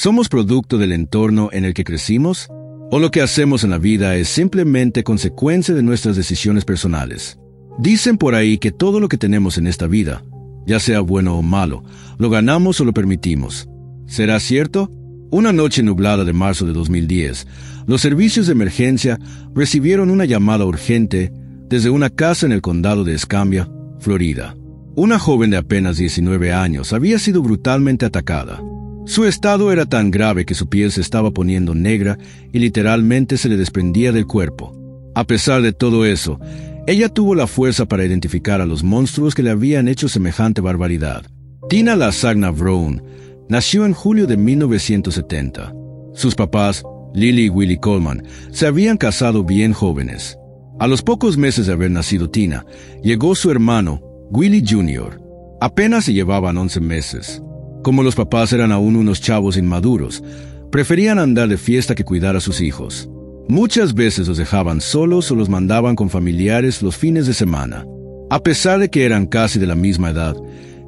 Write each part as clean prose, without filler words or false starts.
¿Somos producto del entorno en el que crecimos? ¿O lo que hacemos en la vida es simplemente consecuencia de nuestras decisiones personales? Dicen por ahí que todo lo que tenemos en esta vida, ya sea bueno o malo, lo ganamos o lo permitimos. ¿Será cierto? Una noche nublada de marzo de 2010, los servicios de emergencia recibieron una llamada urgente desde una casa en el condado de Escambia, Florida. Una joven de apenas 19 años había sido brutalmente atacada. Su estado era tan grave que su piel se estaba poniendo negra y literalmente se le desprendía del cuerpo. A pesar de todo eso, ella tuvo la fuerza para identificar a los monstruos que le habían hecho semejante barbaridad. Tina Lasagna Brown nació en julio de 1970. Sus papás, Lily y Willie Coleman, se habían casado bien jóvenes. A los pocos meses de haber nacido Tina, llegó su hermano, Willie Jr. Apenas se llevaban 11 meses. Como los papás eran aún unos chavos inmaduros, preferían andar de fiesta que cuidar a sus hijos. Muchas veces los dejaban solos o los mandaban con familiares los fines de semana. A pesar de que eran casi de la misma edad,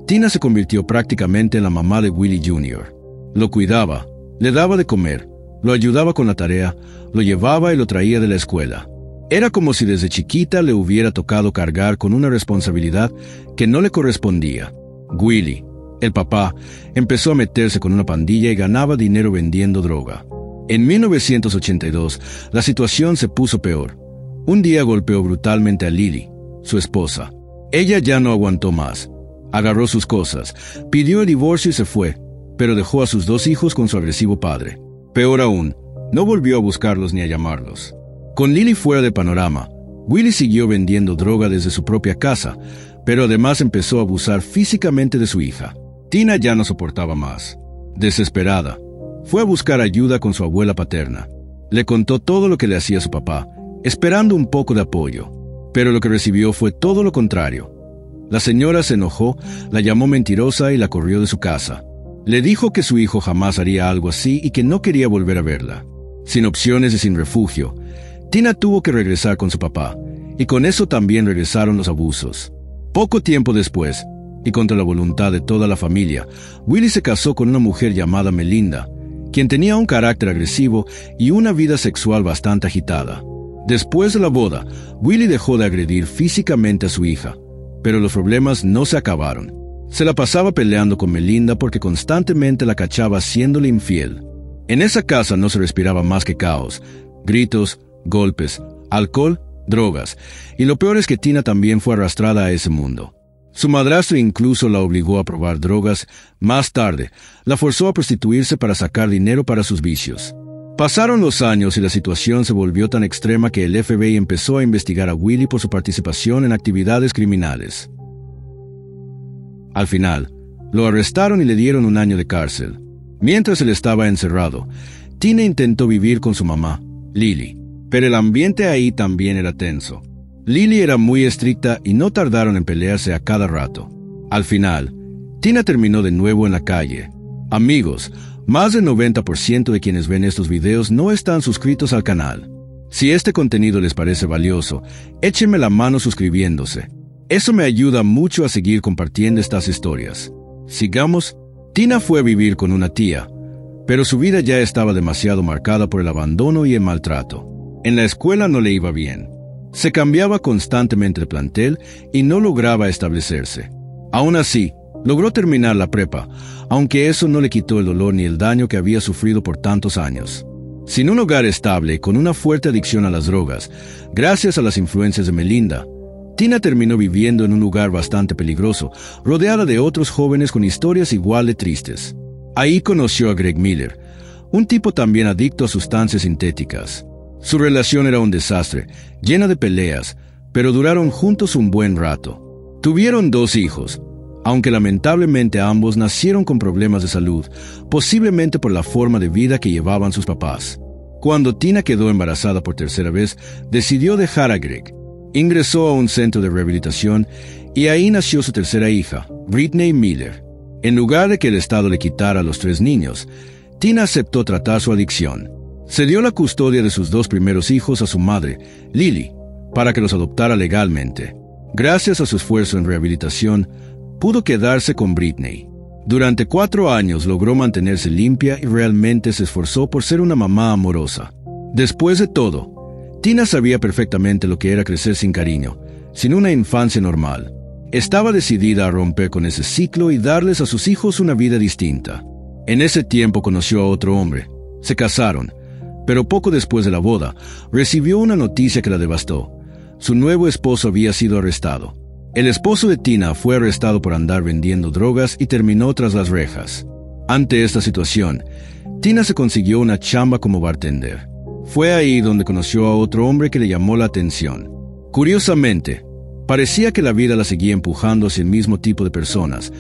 Tina se convirtió prácticamente en la mamá de Willie Jr. Lo cuidaba, le daba de comer, lo ayudaba con la tarea, lo llevaba y lo traía de la escuela. Era como si desde chiquita le hubiera tocado cargar con una responsabilidad que no le correspondía. Willie, el papá, empezó a meterse con una pandilla y ganaba dinero vendiendo droga. En 1982, la situación se puso peor. Un día golpeó brutalmente a Lily, su esposa. Ella ya no aguantó más. Agarró sus cosas, pidió el divorcio y se fue, pero dejó a sus 2 hijos con su agresivo padre. Peor aún, no volvió a buscarlos ni a llamarlos. Con Lily fuera de panorama, Willie siguió vendiendo droga desde su propia casa, pero además empezó a abusar físicamente de su hija. Tina ya no soportaba más. Desesperada, fue a buscar ayuda con su abuela paterna. Le contó todo lo que le hacía su papá, esperando un poco de apoyo, pero lo que recibió fue todo lo contrario. La señora se enojó, la llamó mentirosa y la corrió de su casa. Le dijo que su hijo jamás haría algo así y que no quería volver a verla. Sin opciones y sin refugio, Tina tuvo que regresar con su papá, y con eso también regresaron los abusos. Poco tiempo después, y contra la voluntad de toda la familia, Willie se casó con una mujer llamada Melinda, quien tenía un carácter agresivo y una vida sexual bastante agitada. Después de la boda, Willie dejó de agredir físicamente a su hija, pero los problemas no se acabaron. Se la pasaba peleando con Melinda porque constantemente la cachaba haciéndole infiel. En esa casa no se respiraba más que caos, gritos, golpes, alcohol, drogas, y lo peor es que Tina también fue arrastrada a ese mundo. Su madrastro incluso la obligó a probar drogas. Más tarde, la forzó a prostituirse para sacar dinero para sus vicios. Pasaron los años y la situación se volvió tan extrema que el FBI empezó a investigar a Willie por su participación en actividades criminales. Al final, lo arrestaron y le dieron 1 año de cárcel. Mientras él estaba encerrado, Tina intentó vivir con su mamá, Lily, pero el ambiente ahí también era tenso. Lily era muy estricta y no tardaron en pelearse a cada rato. Al final, Tina terminó de nuevo en la calle. Amigos, más del 90% de quienes ven estos videos no están suscritos al canal. Si este contenido les parece valioso, échenme la mano suscribiéndose. Eso me ayuda mucho a seguir compartiendo estas historias. Sigamos. Tina fue a vivir con una tía, pero su vida ya estaba demasiado marcada por el abandono y el maltrato. En la escuela no le iba bien. Se cambiaba constantemente de plantel y no lograba establecerse. Aún así, logró terminar la prepa, aunque eso no le quitó el dolor ni el daño que había sufrido por tantos años. Sin un hogar estable, con una fuerte adicción a las drogas, gracias a las influencias de Melinda, Tina terminó viviendo en un lugar bastante peligroso, rodeada de otros jóvenes con historias igual de tristes. Ahí conoció a Greg Miller, un tipo también adicto a sustancias sintéticas. Su relación era un desastre, llena de peleas, pero duraron juntos un buen rato. Tuvieron 2 hijos, aunque lamentablemente ambos nacieron con problemas de salud, posiblemente por la forma de vida que llevaban sus papás. Cuando Tina quedó embarazada por 3ª vez, decidió dejar a Greg. Ingresó a un centro de rehabilitación y ahí nació su 3ª hija, Brittany Miller. En lugar de que el Estado le quitara a los 3 niños, Tina aceptó tratar su adicción. Se dio la custodia de sus 2 primeros hijos a su madre, Lily, para que los adoptara legalmente. Gracias a su esfuerzo en rehabilitación, pudo quedarse con Brittany. Durante 4 años logró mantenerse limpia y realmente se esforzó por ser una mamá amorosa. Después de todo, Tina sabía perfectamente lo que era crecer sin cariño, sin una infancia normal. Estaba decidida a romper con ese ciclo y darles a sus hijos una vida distinta. En ese tiempo conoció a otro hombre. Se casaron, pero poco después de la boda, recibió una noticia que la devastó. Su nuevo esposo había sido arrestado. El esposo de Tina fue arrestado por andar vendiendo drogas y terminó tras las rejas. Ante esta situación, Tina se consiguió una chamba como bartender. Fue ahí donde conoció a otro hombre que le llamó la atención. Curiosamente, parecía que la vida la seguía empujando hacia el mismo tipo de personas,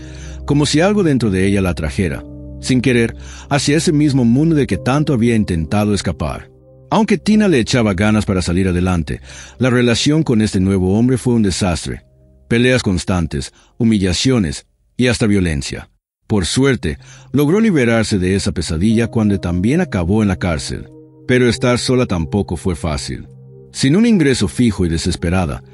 como si algo dentro de ella la atrajera, sin querer, hacia ese mismo mundo de que tanto había intentado escapar. Aunque Tina le echaba ganas para salir adelante, la relación con este nuevo hombre fue un desastre. Peleas constantes, humillaciones y hasta violencia. Por suerte, logró liberarse de esa pesadilla cuando también acabó en la cárcel. Pero estar sola tampoco fue fácil. Sin un ingreso fijo y desesperada,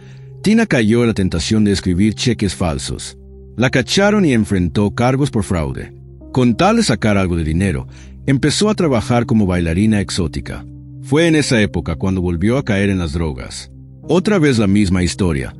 Tina cayó en la tentación de escribir cheques falsos. La cacharon y enfrentó cargos por fraude. Con tal de sacar algo de dinero, empezó a trabajar como bailarina exótica. Fue en esa época cuando volvió a caer en las drogas. Otra vez la misma historia.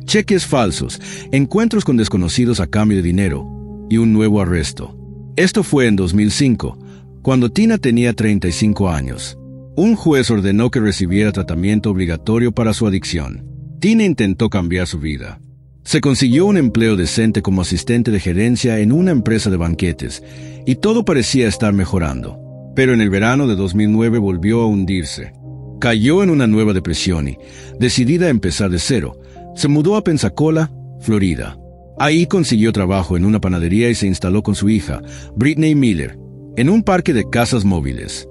Cheques falsos, encuentros con desconocidos a cambio de dinero y un nuevo arresto. Esto fue en 2005, cuando Tina tenía 35 años. Un juez ordenó que recibiera tratamiento obligatorio para su adicción. Tina intentó cambiar su vida. Se consiguió un empleo decente como asistente de gerencia en una empresa de banquetes, y todo parecía estar mejorando. Pero en el verano de 2009 volvió a hundirse. Cayó en una nueva depresión y, decidida a empezar de cero, se mudó a Pensacola, Florida. Ahí consiguió trabajo en una panadería y se instaló con su hija, Brittany Miller, en un parque de casas móviles.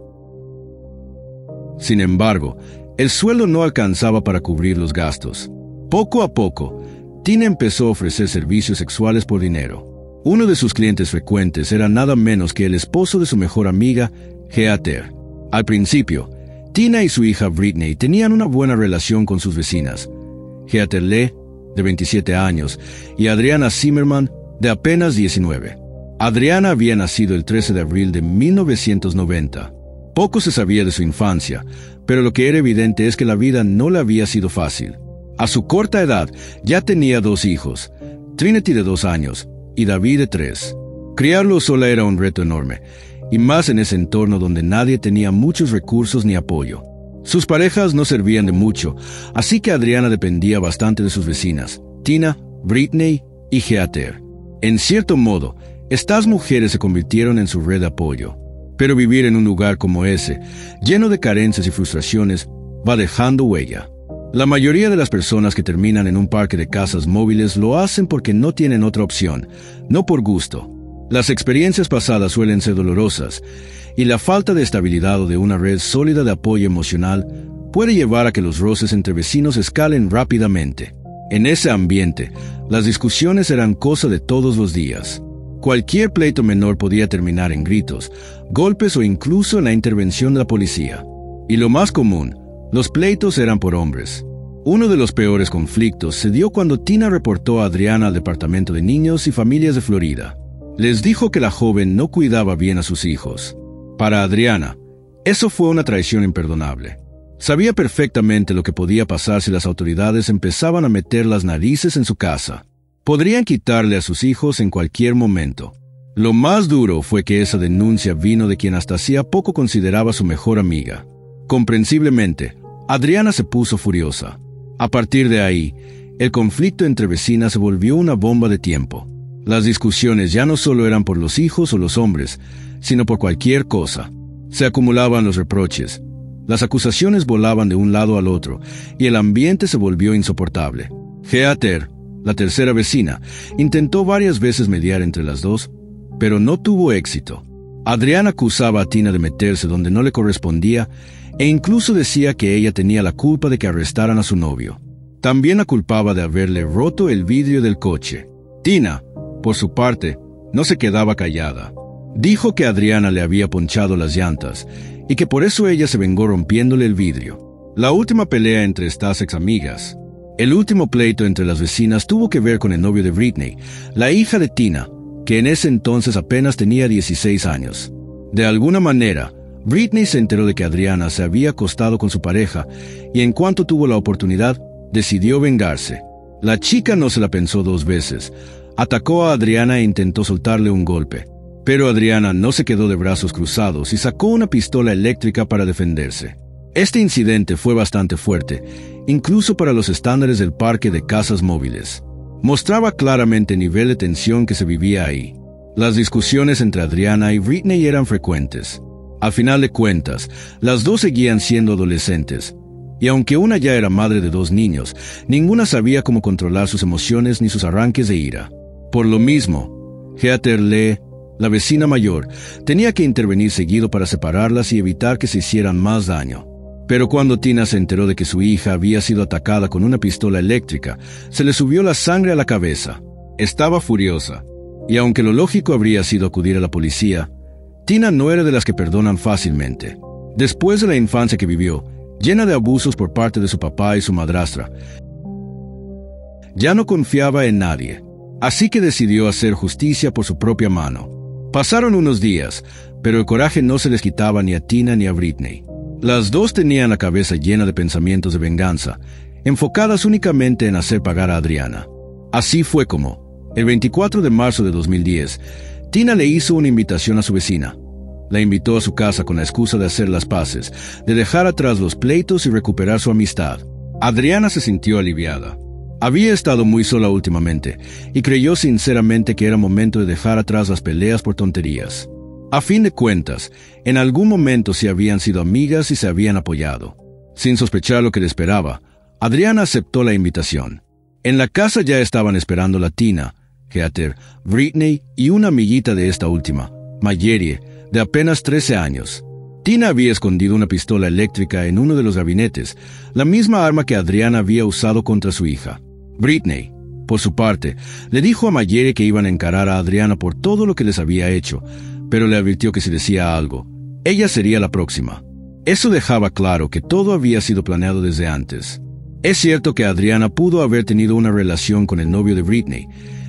Sin embargo, el sueldo no alcanzaba para cubrir los gastos. Poco a poco, Tina empezó a ofrecer servicios sexuales por dinero. Uno de sus clientes frecuentes era nada menos que el esposo de su mejor amiga, Heather. Al principio, Tina y su hija Brittany tenían una buena relación con sus vecinas, Heather Lee, de 27 años, y Adriana Zimmerman, de apenas 19. Adriana había nacido el 13 de abril de 1990. Poco se sabía de su infancia, pero lo que era evidente es que la vida no le había sido fácil. A su corta edad ya tenía 2 hijos, Trinity de 2 años y David de 3. Criarlo sola era un reto enorme, y más en ese entorno donde nadie tenía muchos recursos ni apoyo. Sus parejas no servían de mucho, así que Adriana dependía bastante de sus vecinas, Tina, Brittany y Heather. En cierto modo, estas mujeres se convirtieron en su red de apoyo. Pero vivir en un lugar como ese, lleno de carencias y frustraciones, va dejando huella. La mayoría de las personas que terminan en un parque de casas móviles lo hacen porque no tienen otra opción, no por gusto. Las experiencias pasadas suelen ser dolorosas, y la falta de estabilidad o de una red sólida de apoyo emocional puede llevar a que los roces entre vecinos escalen rápidamente. En ese ambiente, las discusiones eran cosa de todos los días. Cualquier pleito menor podía terminar en gritos, golpes o incluso en la intervención de la policía. Y lo más común, los pleitos eran por hombres. Uno de los peores conflictos se dio cuando Tina reportó a Adriana al Departamento de Niños y Familias de Florida. Les dijo que la joven no cuidaba bien a sus hijos. Para Adriana, eso fue una traición imperdonable. Sabía perfectamente lo que podía pasar si las autoridades empezaban a meter las narices en su casa. Podrían quitarle a sus hijos en cualquier momento. Lo más duro fue que esa denuncia vino de quien hasta hacía poco consideraba su mejor amiga. Comprensiblemente, Adriana se puso furiosa. A partir de ahí, el conflicto entre vecinas se volvió una bomba de tiempo. Las discusiones ya no solo eran por los hijos o los hombres, sino por cualquier cosa. Se acumulaban los reproches. Las acusaciones volaban de un lado al otro, y el ambiente se volvió insoportable. Heather, la tercera vecina, intentó varias veces mediar entre las dos, pero no tuvo éxito. Adriana acusaba a Tina de meterse donde no le correspondía e incluso decía que ella tenía la culpa de que arrestaran a su novio. También la culpaba de haberle roto el vidrio del coche. Tina, por su parte, no se quedaba callada. Dijo que Adriana le había ponchado las llantas y que por eso ella se vengó rompiéndole el vidrio. La última pelea entre estas ex amigas, el último pleito entre las vecinas tuvo que ver con el novio de Brittany, la hija de Tina, que en ese entonces apenas tenía 16 años. De alguna manera, Britney se enteró de que Adriana se había acostado con su pareja y en cuanto tuvo la oportunidad, decidió vengarse. La chica no se la pensó dos veces. Atacó a Adriana e intentó soltarle un golpe. Pero Adriana no se quedó de brazos cruzados y sacó una pistola eléctrica para defenderse. Este incidente fue bastante fuerte, incluso para los estándares del parque de casas móviles. Mostraba claramente el nivel de tensión que se vivía ahí. Las discusiones entre Adriana y Britney eran frecuentes. Al final de cuentas, las dos seguían siendo adolescentes, y aunque una ya era madre de 2 niños, ninguna sabía cómo controlar sus emociones ni sus arranques de ira. Por lo mismo, Heather Lee, la vecina mayor, tenía que intervenir seguido para separarlas y evitar que se hicieran más daño. Pero cuando Tina se enteró de que su hija había sido atacada con una pistola eléctrica, se le subió la sangre a la cabeza. Estaba furiosa, y aunque lo lógico habría sido acudir a la policía, Tina no era de las que perdonan fácilmente. Después de la infancia que vivió, llena de abusos por parte de su papá y su madrastra, ya no confiaba en nadie, así que decidió hacer justicia por su propia mano. Pasaron unos días, pero el coraje no se les quitaba ni a Tina ni a Britney. Las dos tenían la cabeza llena de pensamientos de venganza, enfocadas únicamente en hacer pagar a Adriana. Así fue como, el 24 de marzo de 2010, Tina le hizo una invitación a su vecina. La invitó a su casa con la excusa de hacer las paces, de dejar atrás los pleitos y recuperar su amistad. Adriana se sintió aliviada. Había estado muy sola últimamente, y creyó sinceramente que era momento de dejar atrás las peleas por tonterías. A fin de cuentas, en algún momento se habían sido amigas y se habían apoyado. Sin sospechar lo que le esperaba, Adriana aceptó la invitación. En la casa ya estaban esperando la Tina, Heather, Britney y una amiguita de esta última, Mayeri, de apenas 13 años. Tina había escondido una pistola eléctrica en uno de los gabinetes, la misma arma que Adriana había usado contra su hija. Britney, por su parte, le dijo a Mayeri que iban a encarar a Adriana por todo lo que les había hecho, pero le advirtió que si decía algo, ella sería la próxima. Eso dejaba claro que todo había sido planeado desde antes. Es cierto que Adriana pudo haber tenido una relación con el novio de Britney,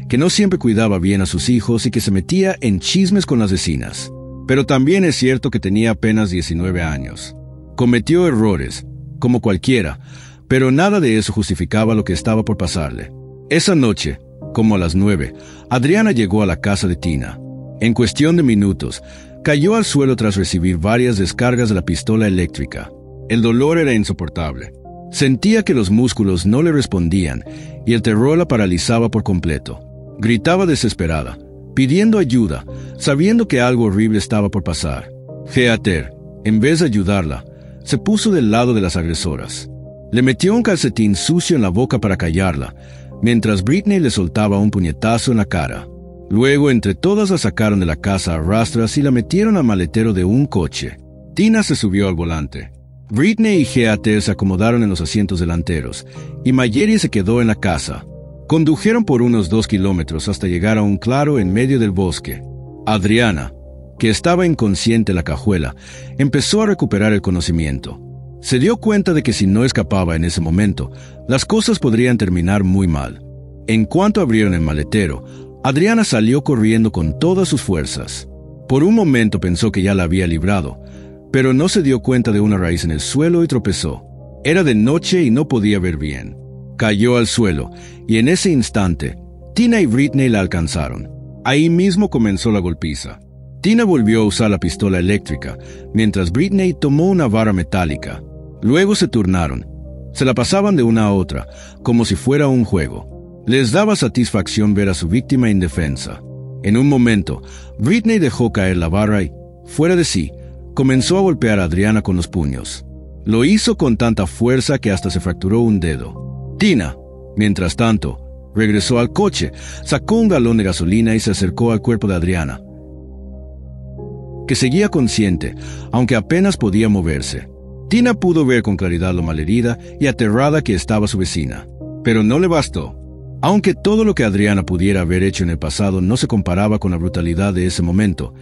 que no siempre cuidaba bien a sus hijos y que se metía en chismes con las vecinas. Pero también es cierto que tenía apenas 19 años. Cometió errores, como cualquiera, pero nada de eso justificaba lo que estaba por pasarle. Esa noche, como a las 9, Adriana llegó a la casa de Tina. En cuestión de minutos, cayó al suelo tras recibir varias descargas de la pistola eléctrica. El dolor era insoportable. Sentía que los músculos no le respondían y el terror la paralizaba por completo. Gritaba desesperada, pidiendo ayuda, sabiendo que algo horrible estaba por pasar. Heather, en vez de ayudarla, se puso del lado de las agresoras. Le metió un calcetín sucio en la boca para callarla, mientras Britney le soltaba un puñetazo en la cara. Luego, entre todas la sacaron de la casa a rastras y la metieron al maletero de un coche. Tina se subió al volante. Britney y Heather se acomodaron en los asientos delanteros, y Mayeri se quedó en la casa. Condujeron por unos 2 kilómetros hasta llegar a un claro en medio del bosque. Adriana, que estaba inconsciente en la cajuela, empezó a recuperar el conocimiento. Se dio cuenta de que si no escapaba en ese momento, las cosas podrían terminar muy mal. En cuanto abrieron el maletero, Adriana salió corriendo con todas sus fuerzas. Por un momento pensó que ya la había librado, pero no se dio cuenta de una raíz en el suelo y tropezó. Era de noche y no podía ver bien. Cayó al suelo, y en ese instante, Tina y Britney la alcanzaron. Ahí mismo comenzó la golpiza. Tina volvió a usar la pistola eléctrica, mientras Britney tomó una vara metálica. Luego se turnaron. Se la pasaban de una a otra, como si fuera un juego. Les daba satisfacción ver a su víctima indefensa. En un momento, Britney dejó caer la vara y, fuera de sí, comenzó a golpear a Adriana con los puños. Lo hizo con tanta fuerza que hasta se fracturó un dedo. Tina, mientras tanto, regresó al coche, sacó un galón de gasolina y se acercó al cuerpo de Adriana, que seguía consciente, aunque apenas podía moverse. Tina pudo ver con claridad lo malherida y aterrada que estaba su vecina. Pero no le bastó. Aunque todo lo que Adriana pudiera haber hecho en el pasado no se comparaba con la brutalidad de ese momento,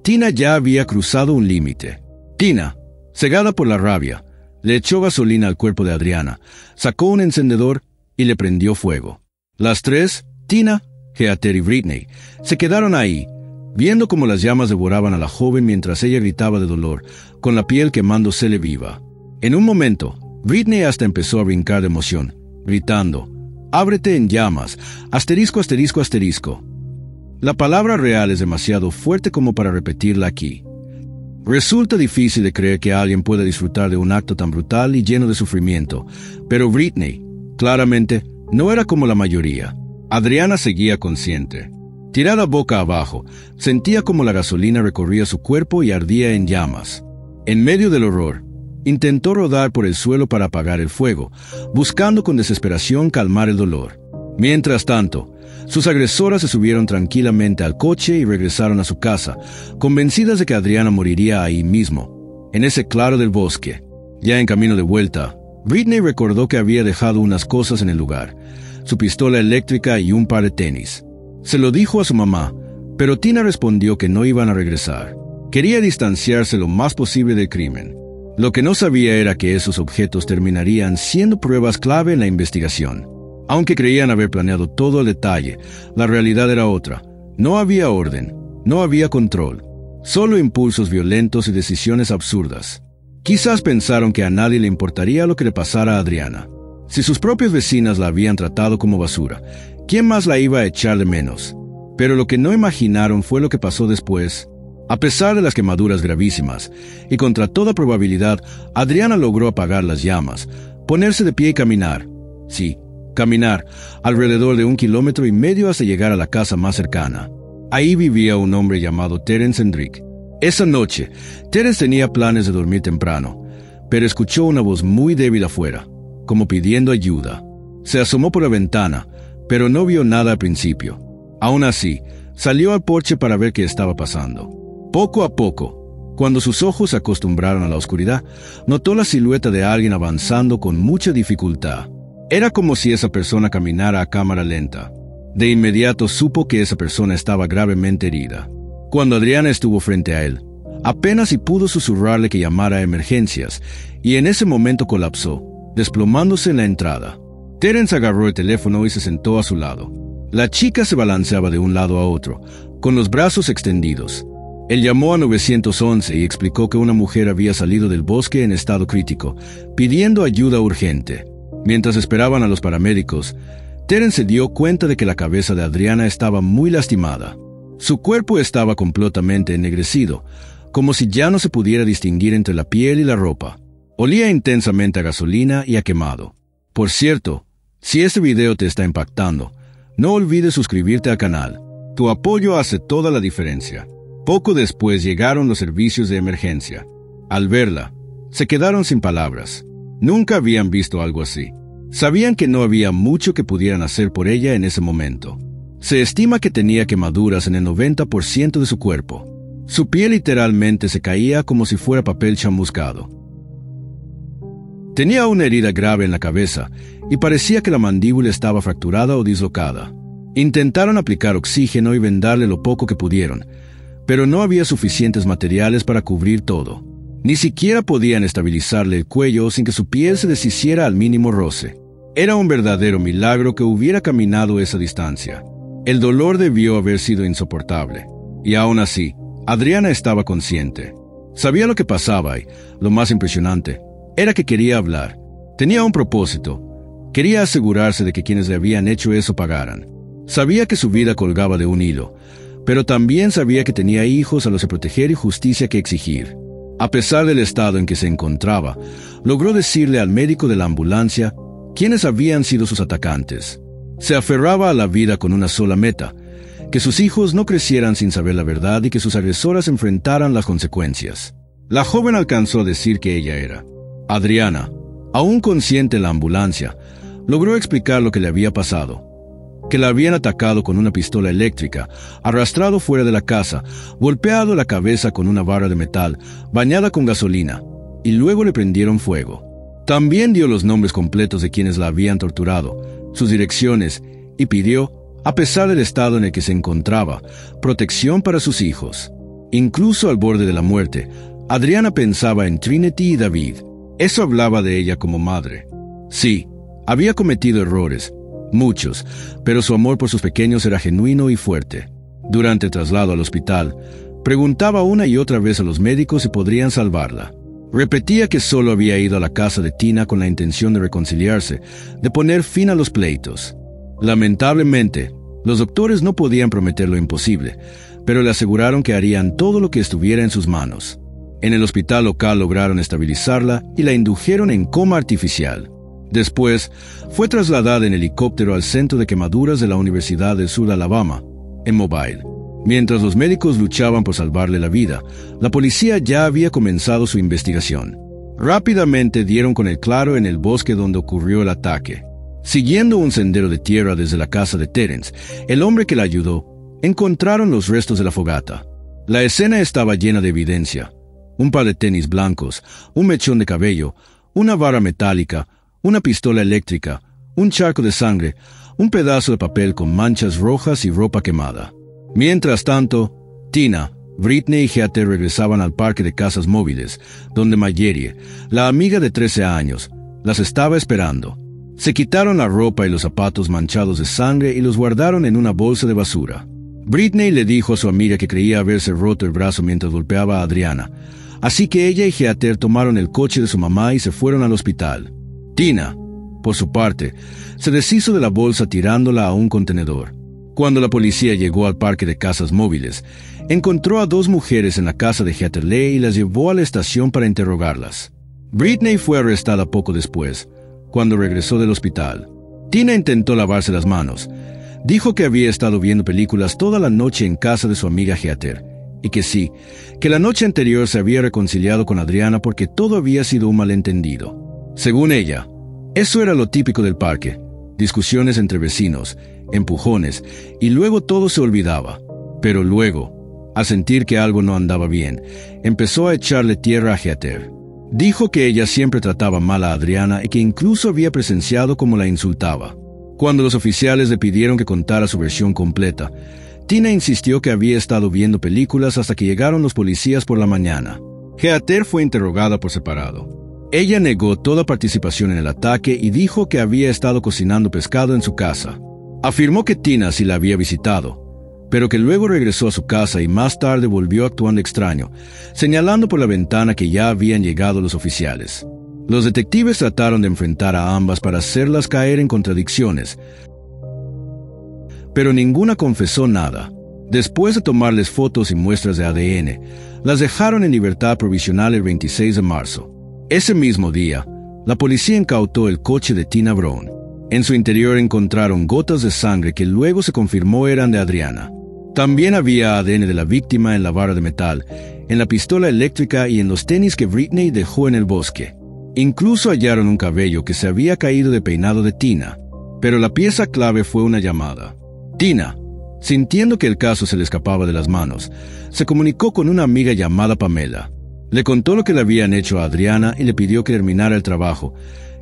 Tina ya había cruzado un límite. Tina, cegada por la rabia, le echó gasolina al cuerpo de Adriana, sacó un encendedor y le prendió fuego. Las tres, Tina, Heather y Britney, se quedaron ahí, viendo cómo las llamas devoraban a la joven mientras ella gritaba de dolor, con la piel quemándosele viva. En un momento, Britney hasta empezó a brincar de emoción, gritando, «Ábrete en llamas, asterisco, asterisco, asterisco». La palabra real es demasiado fuerte como para repetirla aquí. Resulta difícil de creer que alguien pueda disfrutar de un acto tan brutal y lleno de sufrimiento, pero Britney, claramente, no era como la mayoría. Adriana seguía consciente. Tirada boca abajo, sentía como la gasolina recorría su cuerpo y ardía en llamas. En medio del horror, intentó rodar por el suelo para apagar el fuego, buscando con desesperación calmar el dolor. Mientras tanto, sus agresoras se subieron tranquilamente al coche y regresaron a su casa, convencidas de que Adriana moriría ahí mismo, en ese claro del bosque. Ya en camino de vuelta, Britney recordó que había dejado unas cosas en el lugar, su pistola eléctrica y un par de tenis. Se lo dijo a su mamá, pero Tina respondió que no iban a regresar. Quería distanciarse lo más posible del crimen. Lo que no sabía era que esos objetos terminarían siendo pruebas clave en la investigación. Aunque creían haber planeado todo al detalle, la realidad era otra. No había orden, no había control, solo impulsos violentos y decisiones absurdas. Quizás pensaron que a nadie le importaría lo que le pasara a Adriana. Si sus propias vecinas la habían tratado como basura, ¿quién más la iba a echar de menos? Pero lo que no imaginaron fue lo que pasó después. A pesar de las quemaduras gravísimas, y contra toda probabilidad, Adriana logró apagar las llamas, ponerse de pie y caminar. Sí, caminar alrededor de 1,5 kilómetros hasta llegar a la casa más cercana. Ahí vivía un hombre llamado Terence Hendrick. Esa noche, Terence tenía planes de dormir temprano, pero escuchó una voz muy débil afuera, como pidiendo ayuda. Se asomó por la ventana, pero no vio nada al principio. Aún así, salió al porche para ver qué estaba pasando. Poco a poco, cuando sus ojos se acostumbraron a la oscuridad, notó la silueta de alguien avanzando con mucha dificultad. Era como si esa persona caminara a cámara lenta. De inmediato supo que esa persona estaba gravemente herida. Cuando Adriana estuvo frente a él, apenas si pudo susurrarle que llamara a emergencias, y en ese momento colapsó, desplomándose en la entrada. Terence agarró el teléfono y se sentó a su lado. La chica se balanceaba de un lado a otro, con los brazos extendidos. Él llamó a 911 y explicó que una mujer había salido del bosque en estado crítico, pidiendo ayuda urgente. Mientras esperaban a los paramédicos, Terence se dio cuenta de que la cabeza de Adriana estaba muy lastimada. Su cuerpo estaba completamente ennegrecido, como si ya no se pudiera distinguir entre la piel y la ropa. Olía intensamente a gasolina y a quemado. Por cierto, si este video te está impactando, no olvides suscribirte al canal. Tu apoyo hace toda la diferencia. Poco después llegaron los servicios de emergencia. Al verla, se quedaron sin palabras. Nunca habían visto algo así. Sabían que no había mucho que pudieran hacer por ella en ese momento. Se estima que tenía quemaduras en el 90% de su cuerpo. Su piel literalmente se caía como si fuera papel chamuscado. Tenía una herida grave en la cabeza y parecía que la mandíbula estaba fracturada o dislocada. Intentaron aplicar oxígeno y vendarle lo poco que pudieron, pero no había suficientes materiales para cubrir todo. Ni siquiera podían estabilizarle el cuello sin que su piel se deshiciera al mínimo roce. Era un verdadero milagro que hubiera caminado esa distancia. El dolor debió haber sido insoportable. Y aún así, Adriana estaba consciente. Sabía lo que pasaba y, lo más impresionante, era que quería hablar. Tenía un propósito. Quería asegurarse de que quienes le habían hecho eso pagaran. Sabía que su vida colgaba de un hilo, pero también sabía que tenía hijos a los que proteger y justicia que exigir. A pesar del estado en que se encontraba, logró decirle al médico de la ambulancia quiénes habían sido sus atacantes. Se aferraba a la vida con una sola meta: que sus hijos no crecieran sin saber la verdad y que sus agresoras enfrentaran las consecuencias. La joven alcanzó a decir que ella era Adriana. Aún consciente en la ambulancia, logró explicar lo que le había pasado. Que la habían atacado con una pistola eléctrica, arrastrado fuera de la casa, golpeado la cabeza con una barra de metal, bañada con gasolina, y luego le prendieron fuego. También dio los nombres completos de quienes la habían torturado, sus direcciones, y pidió, a pesar del estado en el que se encontraba, protección para sus hijos. Incluso al borde de la muerte, Adriana pensaba en Trinity y David. Eso hablaba de ella como madre. Sí, había cometido errores, Muchos, pero su amor por sus pequeños era genuino y fuerte. Durante el traslado al hospital, preguntaba una y otra vez a los médicos si podrían salvarla. Repetía que solo había ido a la casa de Tina con la intención de reconciliarse, de poner fin a los pleitos. Lamentablemente, los doctores no podían prometer lo imposible, pero le aseguraron que harían todo lo que estuviera en sus manos. En el hospital local lograron estabilizarla y la indujeron en coma artificial. Después, fue trasladada en helicóptero al Centro de Quemaduras de la Universidad del Sur de Alabama, en Mobile. Mientras los médicos luchaban por salvarle la vida, la policía ya había comenzado su investigación. Rápidamente dieron con el claro en el bosque donde ocurrió el ataque. Siguiendo un sendero de tierra desde la casa de Terence, el hombre que la ayudó, encontraron los restos de la fogata. La escena estaba llena de evidencia. Un par de tenis blancos, un mechón de cabello, una vara metálica, una pistola eléctrica, un charco de sangre, un pedazo de papel con manchas rojas y ropa quemada. Mientras tanto, Tina, Britney y Heather regresaban al parque de casas móviles, donde Marjorie, la amiga de 13 años, las estaba esperando. Se quitaron la ropa y los zapatos manchados de sangre y los guardaron en una bolsa de basura. Britney le dijo a su amiga que creía haberse roto el brazo mientras golpeaba a Adriana, así que ella y Heather tomaron el coche de su mamá y se fueron al hospital. Tina, por su parte, se deshizo de la bolsa tirándola a un contenedor. Cuando la policía llegó al parque de casas móviles, encontró a 2 mujeres en la casa de Heather Leigh y las llevó a la estación para interrogarlas. Britney fue arrestada poco después, cuando regresó del hospital. Tina intentó lavarse las manos. Dijo que había estado viendo películas toda la noche en casa de su amiga Heather, y que sí, que la noche anterior se había reconciliado con Adriana porque todo había sido un malentendido. Según ella, eso era lo típico del parque: discusiones entre vecinos, empujones, y luego todo se olvidaba. Pero luego, al sentir que algo no andaba bien, empezó a echarle tierra a Heather. Dijo que ella siempre trataba mal a Adriana y que incluso había presenciado cómo la insultaba. Cuando los oficiales le pidieron que contara su versión completa, Tina insistió que había estado viendo películas hasta que llegaron los policías por la mañana. Heather fue interrogada por separado. Ella negó toda participación en el ataque y dijo que había estado cocinando pescado en su casa. Afirmó que Tina sí la había visitado, pero que luego regresó a su casa y más tarde volvió actuando extraño, señalando por la ventana que ya habían llegado los oficiales. Los detectives trataron de enfrentar a ambas para hacerlas caer en contradicciones, pero ninguna confesó nada. Después de tomarles fotos y muestras de ADN, las dejaron en libertad provisional el 26 de marzo. Ese mismo día, la policía incautó el coche de Tina Brown. En su interior encontraron gotas de sangre que luego se confirmó eran de Adriana. También había ADN de la víctima en la vara de metal, en la pistola eléctrica y en los tenis que Britney dejó en el bosque. Incluso hallaron un cabello que se había caído de peinado de Tina. Pero la pieza clave fue una llamada. Tina, sintiendo que el caso se le escapaba de las manos, se comunicó con una amiga llamada Pamela. Le contó lo que le habían hecho a Adriana y le pidió que terminara el trabajo,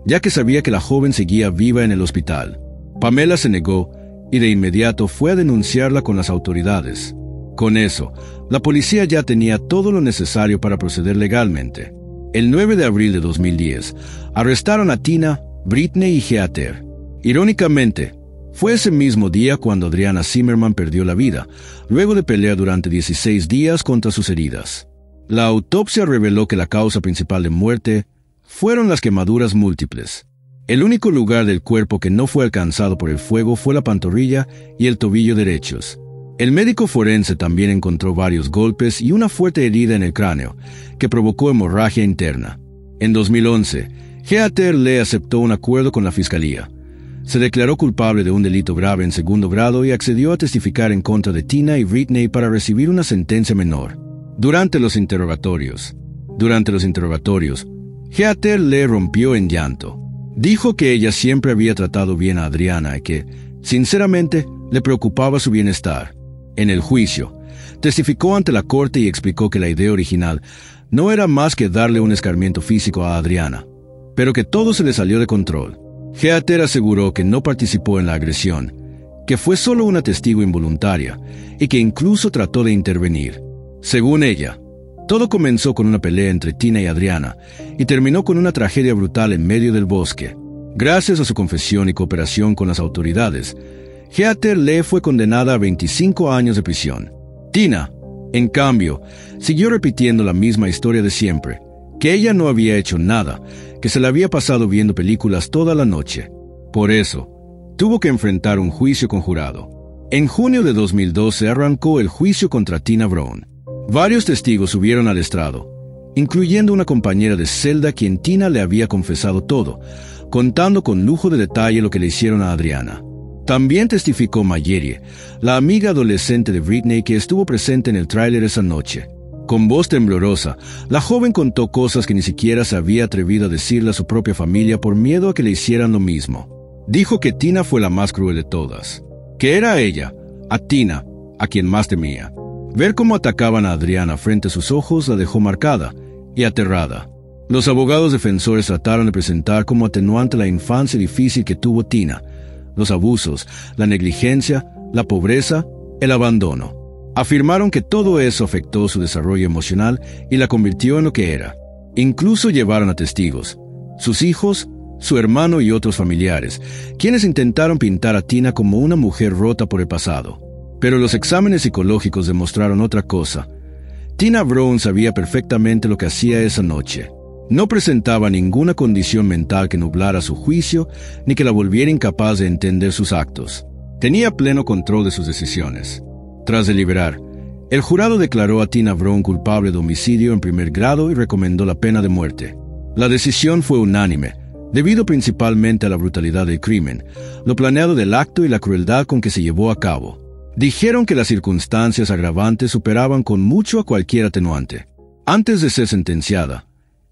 ya que sabía que la joven seguía viva en el hospital. Pamela se negó y de inmediato fue a denunciarla con las autoridades. Con eso, la policía ya tenía todo lo necesario para proceder legalmente. El 9 de abril de 2010, arrestaron a Tina, Britney y Heather. Irónicamente, fue ese mismo día cuando Adriana Zimmerman perdió la vida, luego de pelear durante 16 días contra sus heridas. La autopsia reveló que la causa principal de muerte fueron las quemaduras múltiples. El único lugar del cuerpo que no fue alcanzado por el fuego fue la pantorrilla y el tobillo derechos. El médico forense también encontró varios golpes y una fuerte herida en el cráneo, que provocó hemorragia interna. En 2011, Heather Leigh aceptó un acuerdo con la fiscalía. Se declaró culpable de un delito grave en segundo grado y accedió a testificar en contra de Tina y Britney para recibir una sentencia menor. Durante los interrogatorios, Heather Leigh rompió en llanto. Dijo que ella siempre había tratado bien a Adriana y que, sinceramente, le preocupaba su bienestar. En el juicio, testificó ante la corte y explicó que la idea original no era más que darle un escarmiento físico a Adriana, pero que todo se le salió de control. Heather aseguró que no participó en la agresión, que fue solo una testigo involuntaria y que incluso trató de intervenir. Según ella, todo comenzó con una pelea entre Tina y Adriana y terminó con una tragedia brutal en medio del bosque. Gracias a su confesión y cooperación con las autoridades, Heather Lee fue condenada a 25 años de prisión. Tina, en cambio, siguió repitiendo la misma historia de siempre, que ella no había hecho nada, que se la había pasado viendo películas toda la noche. Por eso, tuvo que enfrentar un juicio conjurado. En junio de 2012 arrancó el juicio contra Tina Brown. Varios testigos subieron al estrado, incluyendo una compañera de celda a quien Tina le había confesado todo, contando con lujo de detalle lo que le hicieron a Adriana. También testificó Mayeri, la amiga adolescente de Britney que estuvo presente en el tráiler esa noche. Con voz temblorosa, la joven contó cosas que ni siquiera se había atrevido a decirle a su propia familia por miedo a que le hicieran lo mismo. Dijo que Tina fue la más cruel de todas, que era a ella, a Tina, a quien más temía. Ver cómo atacaban a Adriana frente a sus ojos la dejó marcada y aterrada. Los abogados defensores trataron de presentar como atenuante la infancia difícil que tuvo Tina, los abusos, la negligencia, la pobreza, el abandono. Afirmaron que todo eso afectó su desarrollo emocional y la convirtió en lo que era. Incluso llevaron a testigos, sus hijos, su hermano y otros familiares, quienes intentaron pintar a Tina como una mujer rota por el pasado. Pero los exámenes psicológicos demostraron otra cosa. Tina Brown sabía perfectamente lo que hacía esa noche. No presentaba ninguna condición mental que nublara su juicio ni que la volviera incapaz de entender sus actos. Tenía pleno control de sus decisiones. Tras deliberar, el jurado declaró a Tina Brown culpable de homicidio en primer grado y recomendó la pena de muerte. La decisión fue unánime, debido principalmente a la brutalidad del crimen, lo planeado del acto y la crueldad con que se llevó a cabo. Dijeron que las circunstancias agravantes superaban con mucho a cualquier atenuante. Antes de ser sentenciada,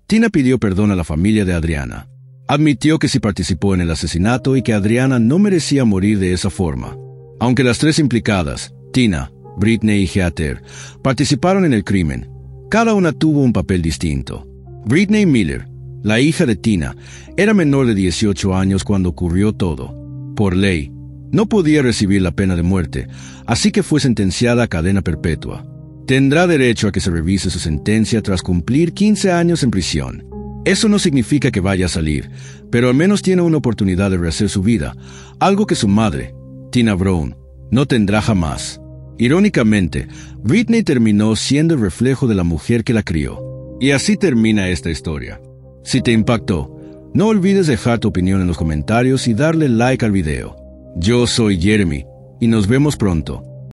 Tina pidió perdón a la familia de Adriana. Admitió que sí participó en el asesinato y que Adriana no merecía morir de esa forma. Aunque las tres implicadas, Tina, Britney y Heather, participaron en el crimen, cada una tuvo un papel distinto. Britney Miller, la hija de Tina, era menor de 18 años cuando ocurrió todo. Por ley, no podía recibir la pena de muerte, así que fue sentenciada a cadena perpetua. Tendrá derecho a que se revise su sentencia tras cumplir 15 años en prisión. Eso no significa que vaya a salir, pero al menos tiene una oportunidad de rehacer su vida, algo que su madre, Tina Brown, no tendrá jamás. Irónicamente, Britney terminó siendo el reflejo de la mujer que la crió. Y así termina esta historia. Si te impactó, no olvides dejar tu opinión en los comentarios y darle like al video. Yo soy Jeremy, y nos vemos pronto.